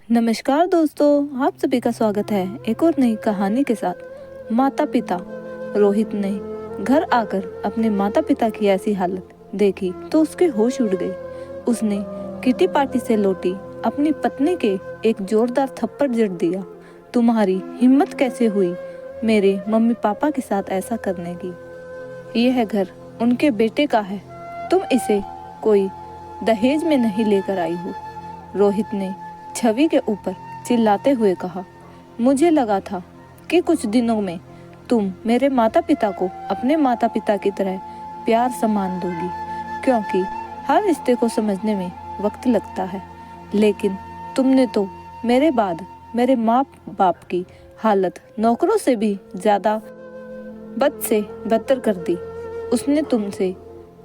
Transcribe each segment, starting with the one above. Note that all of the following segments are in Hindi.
नमस्कार दोस्तों, आप सभी का स्वागत है एक और नई कहानी के साथ। माता पिता। रोहित ने घर आकर अपने माता पिता की ऐसी हालत देखी तो उसके होश उड़ गए। उसने किटी पार्टी से लौटी अपनी पत्नी के एक जोरदार थप्पड़ जड़ दिया। तुम्हारी हिम्मत कैसे हुई मेरे मम्मी पापा के साथ ऐसा करने की? यह घर उनके बेटे का है, तुम इसे कोई दहेज में नहीं लेकर आई हो। रोहित ने छवि के ऊपर चिल्लाते हुए कहा। मुझे लगा था कि कुछ दिनों में तुम मेरे माता पिता को अपने माता पिता की तरह प्यार सम्मान दोगी, क्योंकि हर रिश्ते को समझने में वक्त लगता है। लेकिन तुमने तो मेरे बाद मेरे माँ बाप की हालत नौकरों से भी ज्यादा बद से बदतर कर दी। उसने तुमसे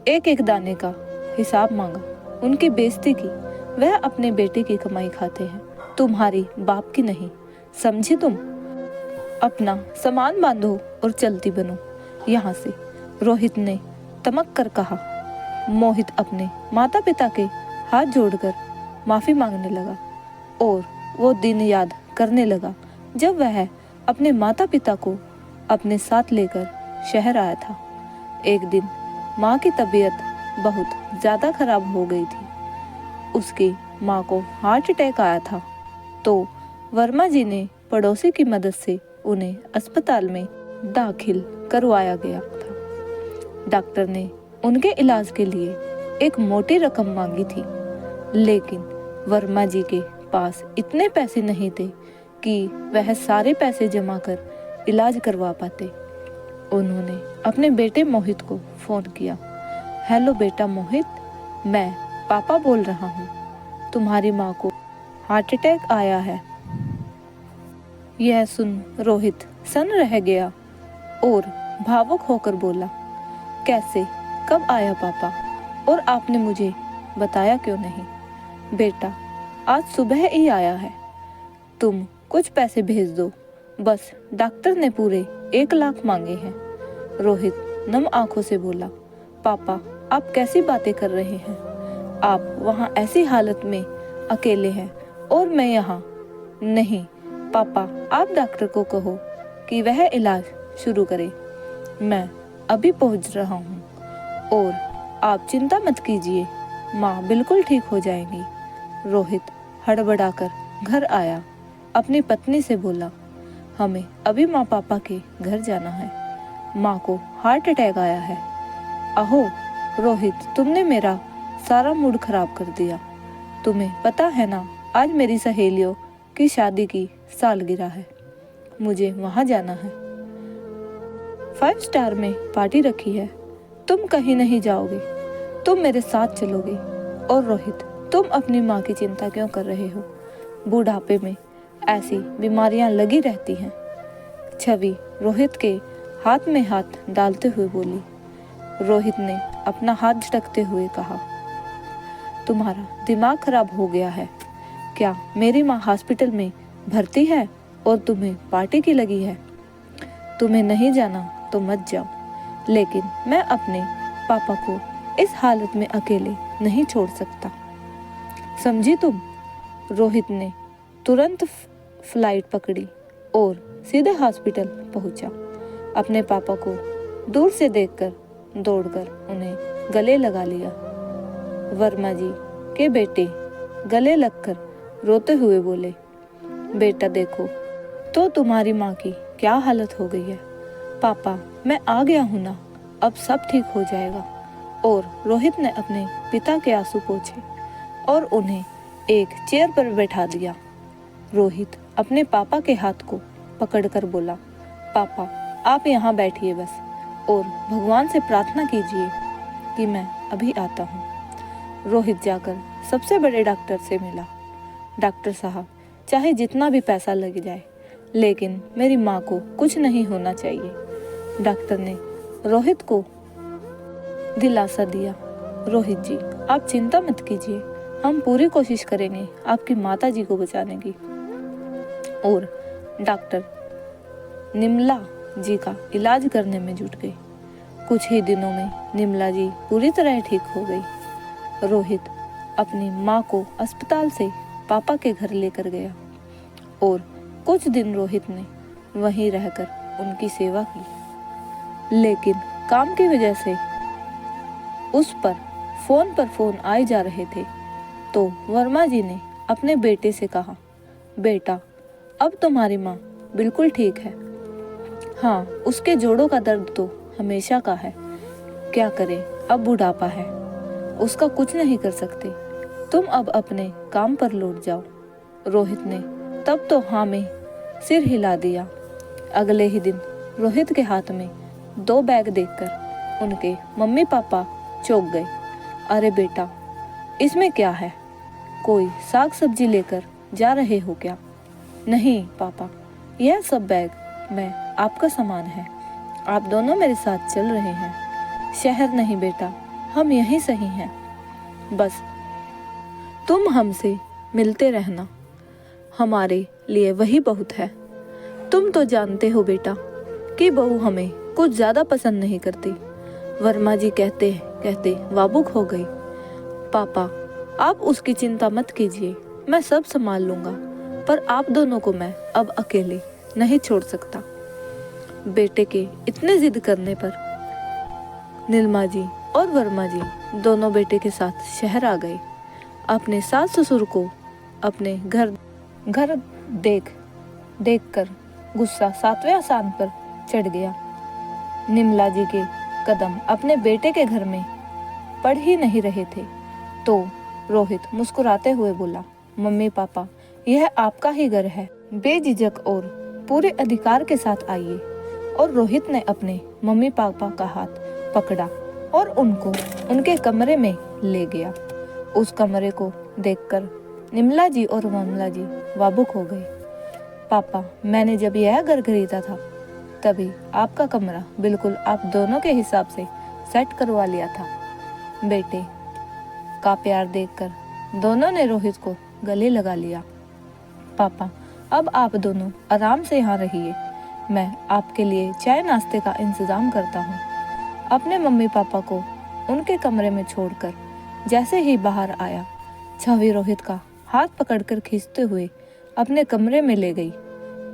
एक एक दाने का हिसाब मांगा, उनकी बेइज्जती की। वह अपने बेटे की कमाई खाते हैं, तुम्हारी बाप की नहीं। समझी तुम? अपना सामान बांधो और चलती बनो यहाँ से। रोहित ने तमक कर कहा। मोहित अपने माता पिता के हाथ जोड़कर माफी मांगने लगा और वो दिन याद करने लगा जब वह अपने माता पिता को अपने साथ लेकर शहर आया था। एक दिन माँ की तबीयत बहुत ज्यादा खराब हो गई थी। उसकी माँ को हार्ट अटैक आया था, तो वर्मा जी ने पड़ोसी की मदद से उन्हें अस्पताल में दाखिल करवाया गया था। डॉक्टर ने उनके इलाज के लिए एक मोटी रकम मांगी थी, लेकिन वर्मा जी के पास इतने पैसे नहीं थे कि वह सारे पैसे जमा कर इलाज करवा पाते। उन्होंने अपने बेटे मोहित को फोन किया। हेलो बेटा मोहित, मैं पापा बोल रहा हूँ। तुम्हारी माँ को हार्ट अटैक आया है। यह सुन रोहित सन रह गया और भावुक होकर बोला, कैसे, कब आया पापा, और आपने मुझे बताया क्यों नहीं? बेटा, आज सुबह ही आया है। तुम कुछ पैसे भेज दो, बस डॉक्टर ने पूरे 1 लाख मांगे हैं। रोहित नम आंखों से बोला, पापा आप कैसी बातें कर रहे हैं? आप वहाँ ऐसी हालत में अकेले हैं और मैं यहाँ। नहीं पापा, आप डॉक्टर को कहो कि वह इलाज शुरू करे। मैं अभी पहुँच रहा हूँ और आप चिंता मत कीजिए, माँ बिल्कुल ठीक हो जाएंगी। रोहित हड़बड़ाकर घर आया। अपनी पत्नी से बोला, हमें अभी माँ पापा के घर जाना है। माँ को हार्ट अटैक आया है। अहो रोहित, तुमने मेरा सारा मूड खराब कर दिया। तुम्हें पता है ना, आज मेरी सहेलियों की शादी की सालगिरह है। मुझे वहां जाना है। 5 स्टार में पार्टी रखी है। तुम कहीं नहीं जाओगे, तुम मेरे साथ चलोगे। और रोहित, तुम अपनी माँ की चिंता क्यों कर रहे हो? बुढ़ापे में ऐसी बीमारियां लगी रहती हैं। छवि रोहित के हाथ में हाथ डालते हुए बोली। रोहित ने अपना हाथ झटकते हुए कहा, तुम्हारा दिमाग खराब हो गया है क्या? मेरी माँ हॉस्पिटल में भर्ती है और तुम्हें पार्टी की लगी है। तुम्हें नहीं जाना तो मत जाओ, लेकिन मैं अपने पापा को इस हालत में अकेले नहीं छोड़ सकता। समझी तुम? रोहित ने तुरंत फ्लाइट पकड़ी और सीधे हॉस्पिटल पहुंचा। अपने पापा को दूर से देखकर दौड़कर उन्हें गले लगा लिया। वर्मा जी के बेटे गले लगकर रोते हुए बोले, बेटा देखो तो तुम्हारी माँ की क्या हालत हो गई है। पापा मैं आ गया हूँ ना, अब सब ठीक हो जाएगा। और रोहित ने अपने पिता के आंसू पोंछे और उन्हें एक चेयर पर बैठा दिया। रोहित अपने पापा के हाथ को पकड़कर बोला, पापा आप यहाँ बैठिए बस, और भगवान से प्रार्थना कीजिए कि मैं अभी आता हूँ। रोहित जाकर सबसे बड़े डॉक्टर से मिला। डॉक्टर साहब, चाहे जितना भी पैसा लग जाए, लेकिन मेरी माँ को कुछ नहीं होना चाहिए। डॉक्टर ने रोहित को दिलासा दिया। रोहित जी, आप चिंता मत कीजिए, हम पूरी कोशिश करेंगे आपकी माता जी को बचाने की। और डॉक्टर निमला जी का इलाज करने में जुट गए। कुछ ही दिनों में निमला जी पूरी तरह ठीक हो गई। रोहित अपनी माँ को अस्पताल से पापा के घर लेकर गया और कुछ दिन रोहित ने वहीं रहकर उनकी सेवा की। लेकिन काम की वजह से उस पर फोन आए जा रहे थे, तो वर्मा जी ने अपने बेटे से कहा, बेटा अब तुम्हारी माँ बिल्कुल ठीक है। हाँ, उसके जोड़ों का दर्द तो हमेशा का है, क्या करें, अब बुढ़ापा है, उसका कुछ नहीं कर सकते, तुम अब अपने काम पर लौट जाओ। रोहित ने तब तो हाँ में सिर हिला दिया। अगले ही दिन रोहित के हाथ में 2 बैग देखकर उनके मम्मी पापा चौंक गए। अरे बेटा, इसमें क्या है, कोई साग सब्जी लेकर जा रहे हो क्या? नहीं पापा, यह सब बैग में आपका सामान है, आप दोनों मेरे साथ चल रहे हैं। शहर नहीं बेटा, हम यहीं सही हैं, बस तुम हमसे मिलते रहना, हमारे लिए वही बहुत है। तुम तो जानते हो बेटा कि बहू हमें कुछ ज्यादा पसंद नहीं करती। वर्मा जी कहते कहते भावुक हो गई। पापा, आप उसकी चिंता मत कीजिए, मैं सब संभाल लूंगा, पर आप दोनों को मैं अब अकेले नहीं छोड़ सकता। बेटे के इतने जिद करने पर नीलमा जी और वर्मा जी दोनों बेटे के साथ शहर आ गए। अपने सास ससुर को अपने घर देख कर गुस्सा 7वें आसान पर चढ़ गया। निमला जी के कदम अपने बेटे के घर में पड़ ही नहीं रहे थे, तो रोहित मुस्कुराते हुए बोला, मम्मी पापा, यह आपका ही घर है, बेझिझक और पूरे अधिकार के साथ आइए। और रोहित ने अपने मम्मी पापा का हाथ पकड़ा और उनको उनके कमरे में ले गया। उस कमरे को देखकर निमला जी और ममला जी भावुक हो गए। पापा, मैंने जब यह घर खरीदा था तभी आपका कमरा बिल्कुल आप दोनों के हिसाब से सेट करवा लिया था। बेटे का प्यार देखकर दोनों ने रोहित को गले लगा लिया। पापा, अब आप दोनों आराम से यहाँ रहिए, मैं आपके लिए चाय नाश्ते का इंतजाम करता हूँ। अपने मम्मी पापा को उनके कमरे में छोड़कर जैसे ही बाहर आया, छवि रोहित का हाथ पकड़कर खींचते हुए अपने कमरे में ले गई।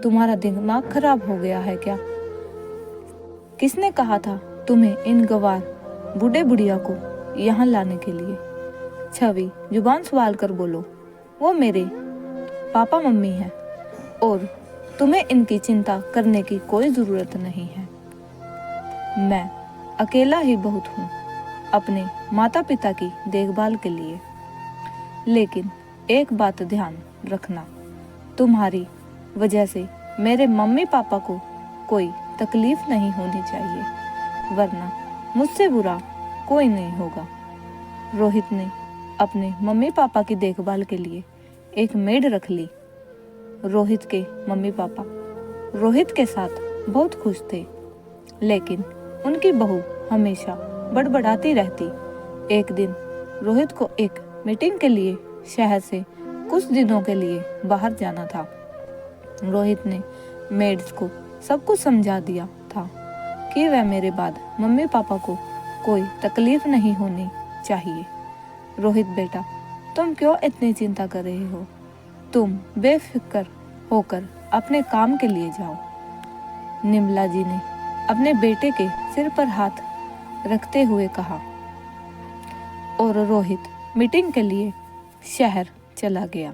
तुम्हारा दिमाग खराब हो गया है क्या? किसने कहा था तुम्हें इन गवार बूढ़े बुढ़िया को यहाँ लाने के लिए? छवि, जुबान संभाल कर बोलो, वो मेरे पापा मम्मी हैं और तुम्हें इनकी चिंता करने की कोई जरूरत नहीं है। मैं अकेला ही बहुत हूँ अपने माता पिता की देखभाल के लिए। लेकिन एक बात ध्यान रखना, तुम्हारी वजह से मेरे मम्मी पापा को कोई तकलीफ नहीं होनी चाहिए, वरना मुझसे बुरा कोई नहीं होगा। रोहित ने अपने मम्मी पापा की देखभाल के लिए एक मेड रख ली। रोहित के मम्मी पापा रोहित के साथ बहुत खुश थे, लेकिन उनकी बहू हमेशा बड़बड़ाती रहती। एक दिन रोहित को एक मीटिंग के लिए शहर से कुछ दिनों के लिए बाहर जाना था। रोहित ने मेड्स को सब कुछ समझा दिया था कि वह मेरे बाद मम्मी पापा को कोई तकलीफ नहीं होनी चाहिए। रोहित बेटा, तुम क्यों इतनी चिंता कर रहे हो? तुम बेफिक्र होकर अपने काम के लिए जाओ। निमला जी ने अपने बेटे के सिर पर हाथ रखते हुए कहा और रोहित मीटिंग के लिए शहर चला गया।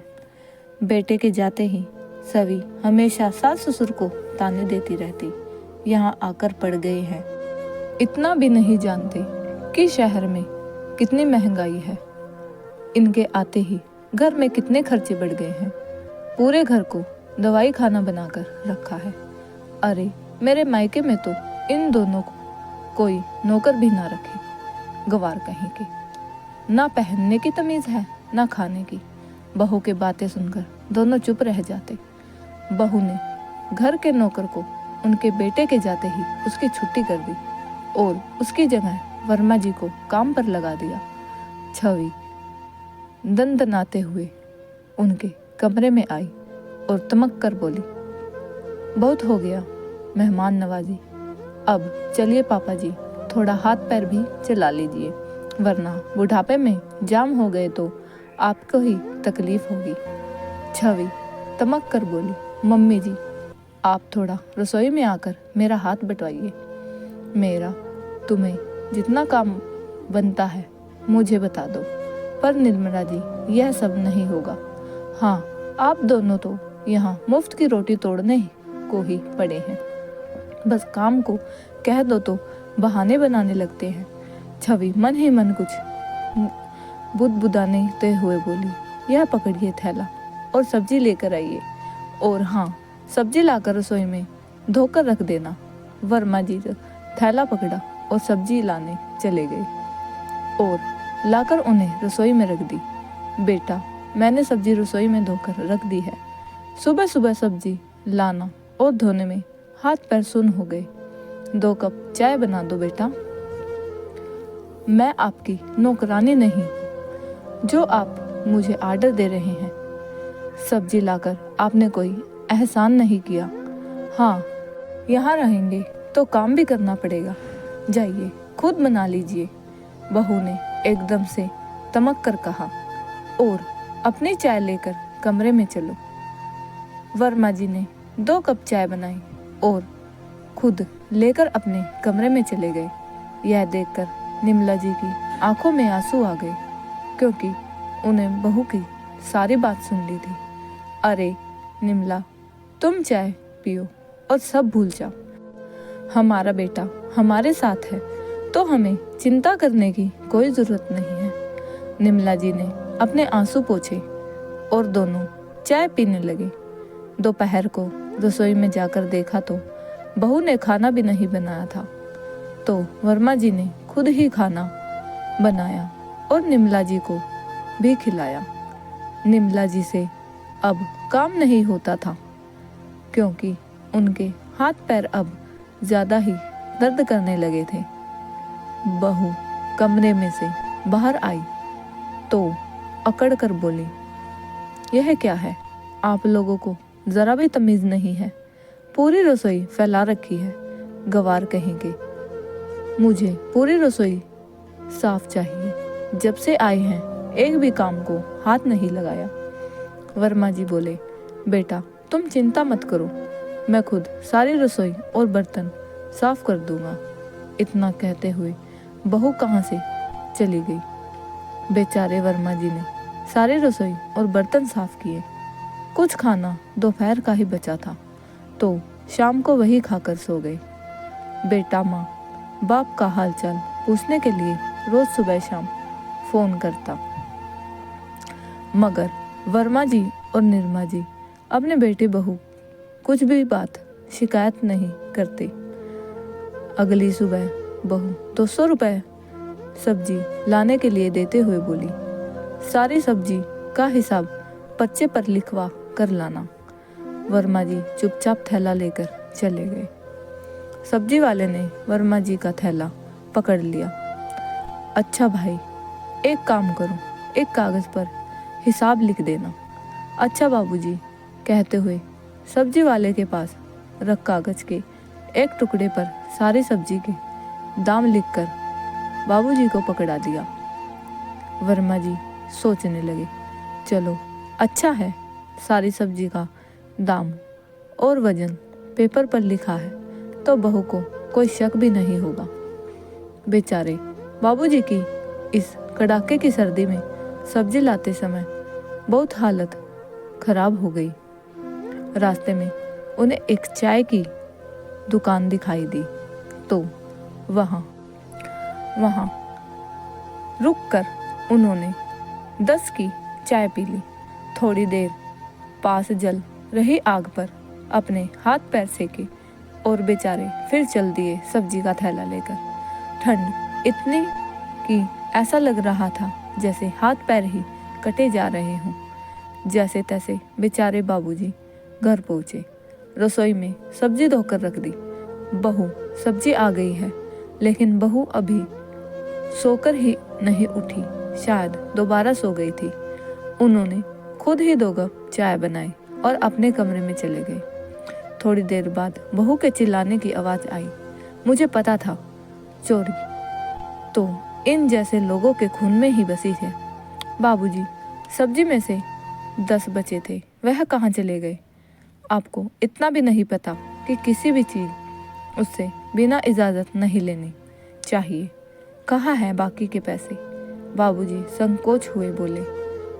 बेटे के जाते ही सभी हमेशा सास ससुर को ताने देती रहती, यहाँ आकर पड़ गए हैं, इतना भी नहीं जानते कि शहर में कितनी महंगाई है। इनके आते ही घर में कितने खर्चे बढ़ गए हैं, पूरे घर को दवाई खाना बनाकर रखा है। अरे मेरे मायके में तो इन दोनों को कोई नौकर भी ना रखे, गवार कहीं के, ना पहनने की तमीज है ना खाने की। बहू के बातें सुनकर दोनों चुप रह जाते। बहू ने घर के नौकर को उनके बेटे के जाते ही उसकी छुट्टी कर दी और उसकी जगह वर्मा जी को काम पर लगा दिया। छवि दंदनाते हुए उनके कमरे में आई और तमक कर बोली, बहुत हो गया मेहमान नवाजी, अब चलिए पापा जी, थोड़ा हाथ पैर भी चला लीजिए, वरना बुढ़ापे में जाम हो गए तो आपको ही तकलीफ होगी। छवि तमक कर बोली, मम्मी जी, आप थोड़ा रसोई में आकर मेरा हाथ बटवाइए। मेरा तुम्हें जितना काम बनता है मुझे बता दो, पर निर्मला जी यह सब नहीं होगा। हाँ, आप दोनों तो यहाँ मुफ्त की रोटी तोड़ने को ही पड़े हैं, बस काम को कह दो तो बहाने बनाने लगते हैं। छवि मन ही मन कुछ बुदबुदाते हुए बोली, यह पकड़िए थैला और सब्जी लेकर आइए, और हाँ, सब्जी लाकर रसोई में धोकर रख देना। वर्मा जी थैला पकड़ा और सब्जी लाने चले गए और लाकर उन्हें रसोई में रख दी। बेटा, मैंने सब्जी रसोई में धोकर रख दी है। सुबह सुबह सब्जी लाना और धोने में हाथ पैर सुन हो गए। 2 कप चाय बना दो बेटा। मैं आपकी नौकरानी नहीं जो आप मुझे आर्डर दे रहे हैं। सब्जी लाकर आपने कोई एहसान नहीं किया। हाँ, यहाँ रहेंगे तो काम भी करना पड़ेगा। जाइए खुद बना लीजिए, बहू ने एकदम से तमक कर कहा, और अपनी चाय लेकर कमरे में चलो। वर्मा जी ने 2 कप चाय बनाई और खुद लेकर अपने कमरे में चले गए। यह देखकर निर्मला जी की आंखों में आंसू आ गए, क्योंकि उन्हें बहू की सारी बात सुन ली थी। अरे निर्मला, तुम चाय पियो और सब भूल जाओ। हमारा बेटा हमारे साथ है तो हमें चिंता करने की कोई जरूरत नहीं है। निर्मला जी ने अपने आंसू पोंछे और दोनों चाय पीने लगे। दोपहर को रसोई में जाकर देखा तो बहू ने खाना भी नहीं बनाया था, तो वर्मा जी ने खुद ही खाना बनाया और निर्मला जी को भी खिलाया। निर्मला जी से अब काम नहीं होता था, क्योंकि उनके हाथ पैर अब ज्यादा ही दर्द करने लगे थे। बहू कमरे में से बाहर आई तो अकड़ कर बोली, यह क्या है? आप लोगों को जरा भी तमीज नहीं है। पूरी रसोई फैला रखी है, गवार कहेंगे। मुझे पूरी रसोई साफ चाहिए। जब से आए हैं एक भी काम को हाथ नहीं लगाया। वर्मा जी बोले, बेटा तुम चिंता मत करो, मैं खुद सारी रसोई और बर्तन साफ कर दूंगा। इतना कहते हुए बहू कहाँ से चली गई। बेचारे वर्मा जी ने सारी रसोई और बर्तन साफ किए। कुछ खाना दोपहर का ही बचा था, तो शाम को वही खाकर सो गए। बेटा माँ बाप का हालचाल पूछने के लिए रोज सुबह शाम फोन करता, मगर वर्मा जी और निर्मा जी अपने बेटे बहू कुछ भी बात शिकायत नहीं करते। अगली सुबह बहू 200 रुपए सब्जी लाने के लिए देते हुए बोली, सारी सब्जी का हिसाब पर्चे पर लिखवा कर लाना। वर्मा जी चुपचाप थैला लेकर चले गए। सब्जी वाले ने वर्मा जी का थैला पकड़ लिया। अच्छा भाई, एक काम करो, एक कागज पर हिसाब लिख देना। अच्छा बाबूजी, कहते हुए सब्जी वाले के पास रख कागज के एक टुकड़े पर सारी सब्जी के दाम लिखकर बाबूजी को पकड़ा दिया। वर्मा जी सोचने लगे, चलो अच्छा है, सारी सब्जी का दाम और वजन पेपर पर लिखा है तो बहू को कोई शक भी नहीं होगा। बेचारे बाबूजी की इस कड़ाके की सर्दी में सब्जी लाते समय बहुत हालत खराब हो गई। रास्ते में उन्हें एक चाय की दुकान दिखाई दी, तो वहाँ रुककर उन्होंने 10 की चाय पी ली। थोड़ी देर पास जल रही आग पर अपने हाथ पैर सेके और बेचारे फिर चल दिए सब्जी का थैला लेकर। ठंड इतनी कि ऐसा लग रहा था जैसे हाथ पैर ही कटे जा रहे हों। जैसे तैसे बेचारे बाबूजी घर पहुँचे। रसोई में सब्जी धोकर रख दी। बहू सब्जी आ गई है, लेकिन बहू अभी सोकर ही नहीं उठी, शायद दोबारा सो गई थी। उन्होंने खुद ही 2 कप चाय बनाई और अपने कमरे में चले गए। थोड़ी देर बाद बहू के चिल्लाने की आवाज आई। मुझे पता था चोरी तो इन जैसे लोगों के खून में ही बसी है। बाबूजी, सब्जी में से 10 बचे थे, वह कहाँ चले गए? आपको इतना भी नहीं पता कि किसी भी चीज़ उससे बिना इजाज़त नहीं लेनी चाहिए। कहाँ है बाकी के पैसे? बाबूजी संकोच हुए बोले,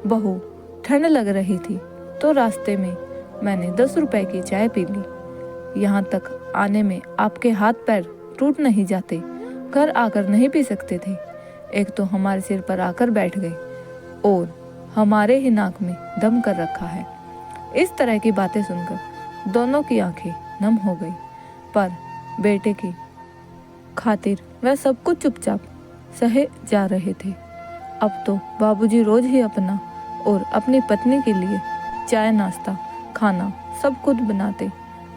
बहू ठंड लग रही थी तो रास्ते में मैंने 10 रुपए की चाय पी ली। यहाँ तक आने में आपके हाथ पैर टूट नहीं जाते? घर आकर नहीं पी सकते थे? एक तो हमारे सिर पर आकर बैठ गए और हमारे ही नाक में दम कर रखा है। इस तरह की बातें सुनकर दोनों की आंखें नम हो गई, पर बेटे की खातिर वह सब कुछ चुपचाप सहे जा रहे थे। अब तो बाबूजी रोज ही अपना और अपनी पत्नी के लिए चाय नाश्ता खाना सब खुद बनाते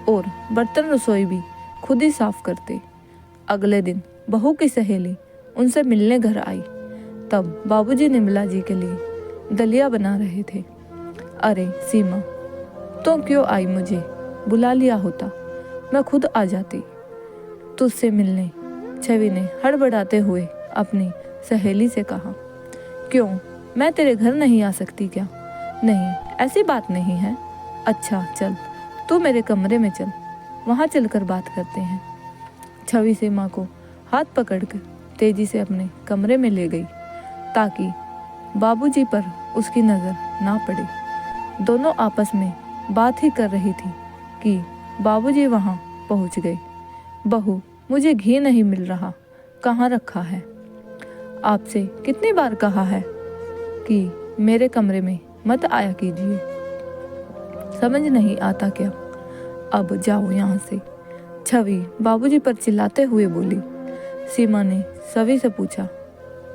और बर्तन रसोई भी खुद ही साफ करते। अगले दिन बहू की सहेली उनसे मिलने घर आई, तब बाबूजी निर्मला जी के लिए दलिया बना रहे थे। अरे सीमा, तो क्यों आई? मुझे बुला लिया होता, मैं खुद आ जाती तुझसे मिलने। छवि ने हड़बड़ाते हुए अपनी सहेली से कहा। क्यों, मैं तेरे घर नहीं आ सकती क्या? नहीं, ऐसी बात नहीं है। अच्छा चल, तू मेरे कमरे में चल, वहाँ चलकर बात करते हैं। छवि सीमा को हाथ पकड़कर तेजी से अपने कमरे में ले गई ताकि बाबूजी पर उसकी नज़र ना पड़े। दोनों आपस में बात ही कर रही थी कि बाबूजी वहाँ पहुँच गए। बहू, मुझे घी नहीं मिल रहा, कहाँ रखा है? आपसे कितनी बार कहा है कि मेरे कमरे में मत आया कीजिए, समझ नहीं आता क्या? अब जाओ यहाँ से। छवि बाबूजी पर चिल्लाते हुए बोली। सीमा ने छवि से पूछा,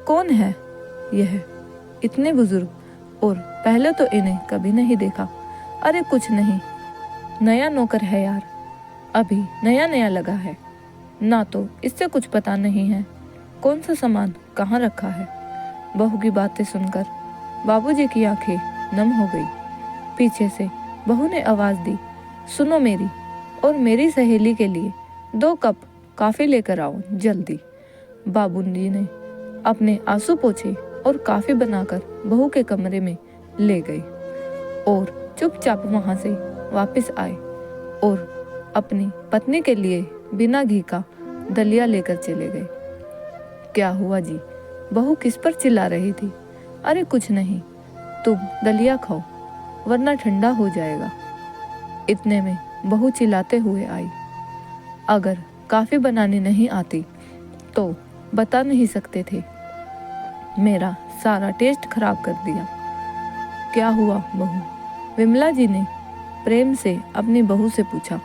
कौन है यह इतने बुजुर्ग, और पहले तो इन्हें कभी नहीं देखा। अरे कुछ नहीं, नया नौकर है यार, अभी नया नया लगा है ना, तो इससे कुछ पता नहीं है कौन सा सामान कहाँ रखा है। बहू की बातें सुनकर बाबूजी की आंखें नम हो गई। पीछे से बहू ने आवाज दी, सुनो, मेरी और मेरी सहेली के लिए 2 कप कॉफी लेकर आओ जल्दी। बाबूजी ने अपने आंसू पोंछे और कॉफी बनाकर बहू के कमरे में ले गए और चुपचाप वहां से वापस आए और अपनी पत्नी के लिए बिना घी का दलिया लेकर चले गए। क्या हुआ जी? बहू किस पर चिल्ला रही थी। अरे कुछ नहीं, तुम दलिया खाओ वरना ठंडा हो जाएगा। इतने में बहू चिल्लाते हुए आई, अगर कॉफी बनानी नहीं आती तो बता नहीं सकते थे, मेरा सारा टेस्ट खराब कर दिया। क्या हुआ बहू? विमला जी ने प्रेम से अपनी बहू से पूछा।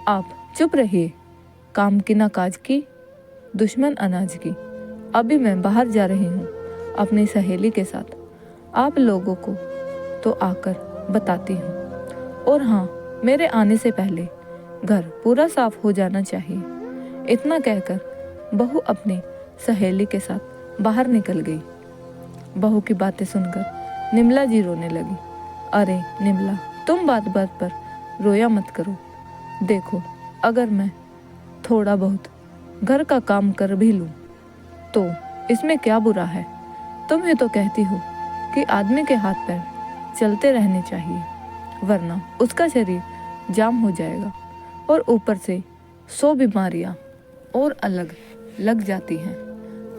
आप चुप रहिए, काम की ना काज की, दुश्मन अनाज की। अभी मैं बाहर जा रही हूँ अपनी सहेली के साथ, आप लोगों को तो आकर बताती हूँ। और हाँ, मेरे आने से पहले घर पूरा साफ हो जाना चाहिए। इतना कहकर बहू अपनी सहेली के साथ बाहर निकल गई। बहू की बातें सुनकर निर्मला जी रोने लगी। अरे निर्मला, तुम बात बात पर रोया मत करो। देखो, अगर मैं थोड़ा बहुत घर का काम कर भी लूँ तो इसमें क्या बुरा है? तुम ही तो कहती हो कि आदमी के हाथ पैर चलते रहने चाहिए, वरना उसका शरीर जाम हो जाएगा और ऊपर से 100 बीमारियां और अलग लग जाती हैं।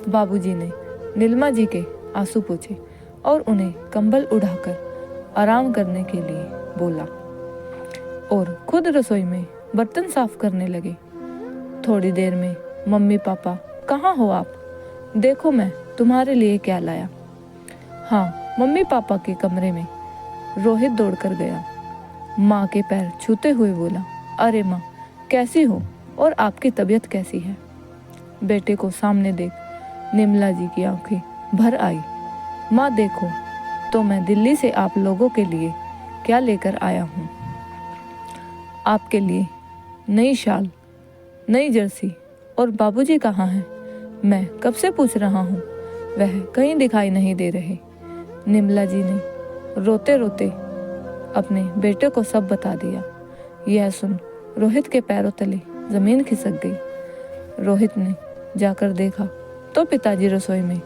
बाबूजी ने नीलिमा जी के आंसू पोंछे और उन्हें कंबल उड़ाकर आराम करने के लिए बोला और खुद रसोई में बर्तन साफ करने लगे। थोड़ी देर में, मम्मी पापा कहाँ हो आप? देखो मैं तुम्हारे लिए क्या लाया। हाँ, मम्मी पापा के कमरे में रोहित दौड़कर गया। माँ के पैर छूते हुए बोला, अरे माँ, कैसी हो और आपकी तबीयत कैसी है? बेटे को सामने देख निर्मला जी की आंखें भर आई। माँ देखो तो मैं दिल्ली से आप लोगों के लिए क्या लेकर आया हूँ। आपके लिए नई शाल, नई जर्सी। और बाबूजी कहाँ हैं? मैं कब से पूछ रहा हूँ, वह कहीं दिखाई नहीं दे रहे। निर्मला जी ने रोते रोते अपने बेटे को सब बता दिया। यह सुन रोहित के पैरों तले जमीन खिसक गई। रोहित ने जाकर देखा तो पिताजी रसोई में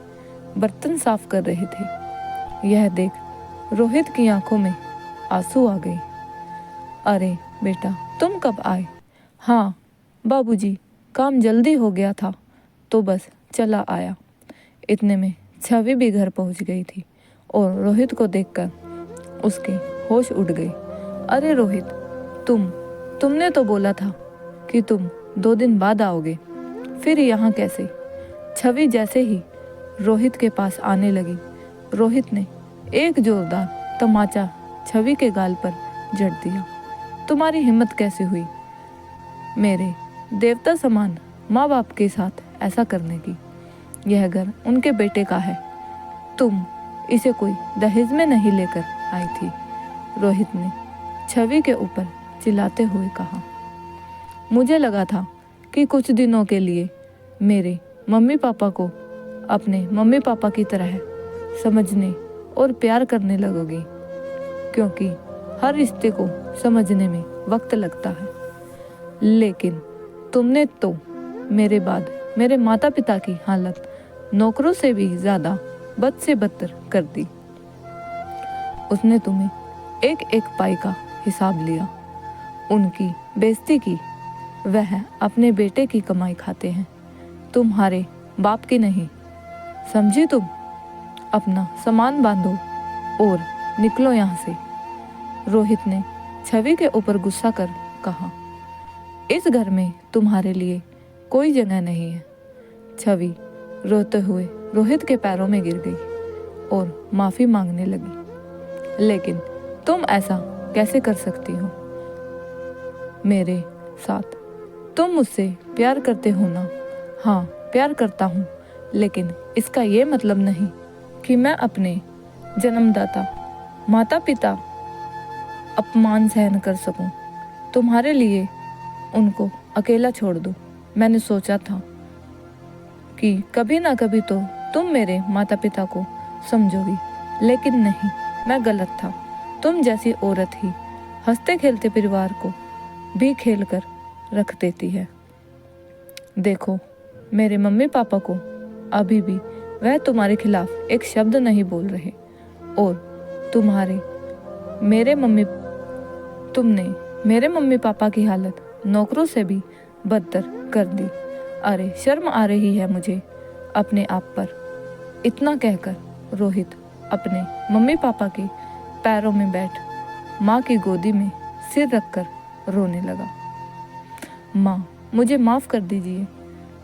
बर्तन साफ कर रहे थे। यह देख रोहित की आंखों में आंसू आ गए। अरे बेटा, तुम कब आए? हाँ बाबूजी, काम जल्दी हो गया था तो बस चला आया। इतने में छवि भी घर पहुंच गई थी और रोहित को देखकर उसके होश उड़ गए। अरे रोहित, तुमने तो बोला था कि तुम 2 दिन बाद आओगे, फिर यहाँ कैसे? छवि जैसे ही रोहित के पास आने लगी, रोहित ने एक जोरदार तमाचा छवि के गाल पर जड़ दिया। तुम्हारी हिम्मत कैसे हुई मेरे देवता समान माँ बाप के साथ ऐसा करने की? यह घर उनके बेटे का है, तुम इसे कोई दहेज में नहीं लेकर आई थी, रोहित ने छवि के ऊपर चिल्लाते हुए कहा। मुझे लगा था कि कुछ दिनों के लिए मेरे मम्मी पापा को अपने मम्मी पापा की तरह समझने और प्यार करने लगोगी, क्योंकि हर रिश्ते को समझने में वक्त लगता है। लेकिन तुमने तो मेरे बाद मेरे माता पिता की हालत नौकरों से भी ज़्यादा बद से बदतर कर दी। उसने तुम्हें एक एक पाई का हिसाब लिया, उनकी बेइज्जती की। वह अपने बेटे की कमाई खाते हैं, तुम्हारे बाप की नहीं। समझी तुम? अपना सामान बांधो और निकलो यहाँ से, रोहित ने छवि के ऊपर गुस्सा कर कहा। इस घर में तुम्हारे लिए कोई जगह नहीं है। छवि रोते हुए रोहित के पैरों में गिर गई और माफ़ी मांगने लगी। लेकिन तुम ऐसा कैसे कर सकती हो मेरे साथ? तुम मुझसे प्यार करते हो ना? हाँ, प्यार करता हूँ, लेकिन इसका ये मतलब नहीं कि मैं अपने जन्मदाता माता पिता अपमान सहन कर सकूं। तुम्हारे लिए उनको अकेला छोड़ दूं। मैंने सोचा था कि कभी ना कभी तो तुम मेरे माता पिता को समझोगी, लेकिन नहीं, मैं गलत था। तुम जैसी औरत ही हंसते खेलते परिवार को भी खेल कर रख देती है। देखो, मेरे मम्मी पापा को अभी भी वह तुम्हारे खिलाफ एक शब्द नहीं बोल रहे, और तुमने मेरे मम्मी पापा की हालत नौकरों से भी बदतर कर दी। अरे शर्म आ रही है मुझे अपने आप पर। इतना कहकर रोहित अपने मम्मी पापा के पैरों में बैठ माँ की गोदी में सिर रखकर रोने लगा। माँ, मुझे माफ़ कर दीजिए।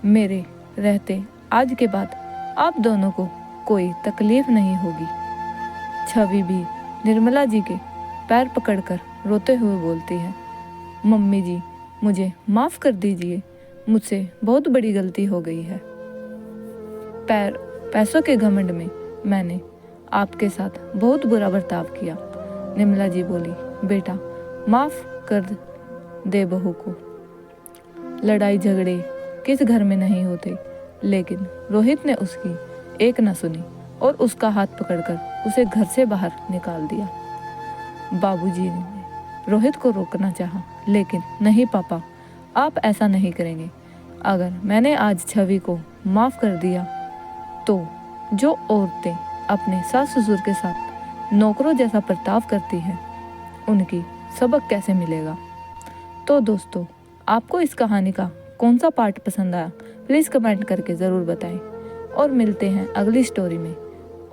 मेरे रहते आज के बाद आप दोनों को कोई तकलीफ नहीं होगी। छवि भी निर्मला जी के पैर पकड़कर रोते हुए बोलती है। मम्मी जी, मुझे माफ़ कर दीजिए, मुझसे बहुत बड़ी गलती हो गई है। पैसों के घमंड में मैंने आपके साथ बहुत बुरा बर्ताव किया। निर्मला जी बोली, बेटा माफ़ कर दे बहू को। लड़ाई झगड़े किस घर में नहीं होते, लेकिन रोहित ने उसकी एक न सुनी और उसका हाथ पकड़कर उसे घर से बाहर निकाल दिया। बाबूजी ने रोहित को रोकना चाहा, लेकिन नहीं पापा, आप ऐसा नहीं करेंगे। अगर मैंने आज छवि को माफ़ कर दिया तो जो औरतें अपने सास ससुर के साथ नौकरों जैसा बर्ताव करती हैं, उनकी सबक कैसे मिलेगा। तो दोस्तों, आपको इस कहानी का कौन सा पार्ट पसंद आया, प्लीज़ कमेंट करके ज़रूर बताएं। और मिलते हैं अगली स्टोरी में,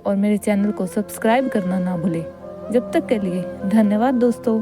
और मेरे चैनल को सब्सक्राइब करना ना भूलें। जब तक के लिए धन्यवाद दोस्तों।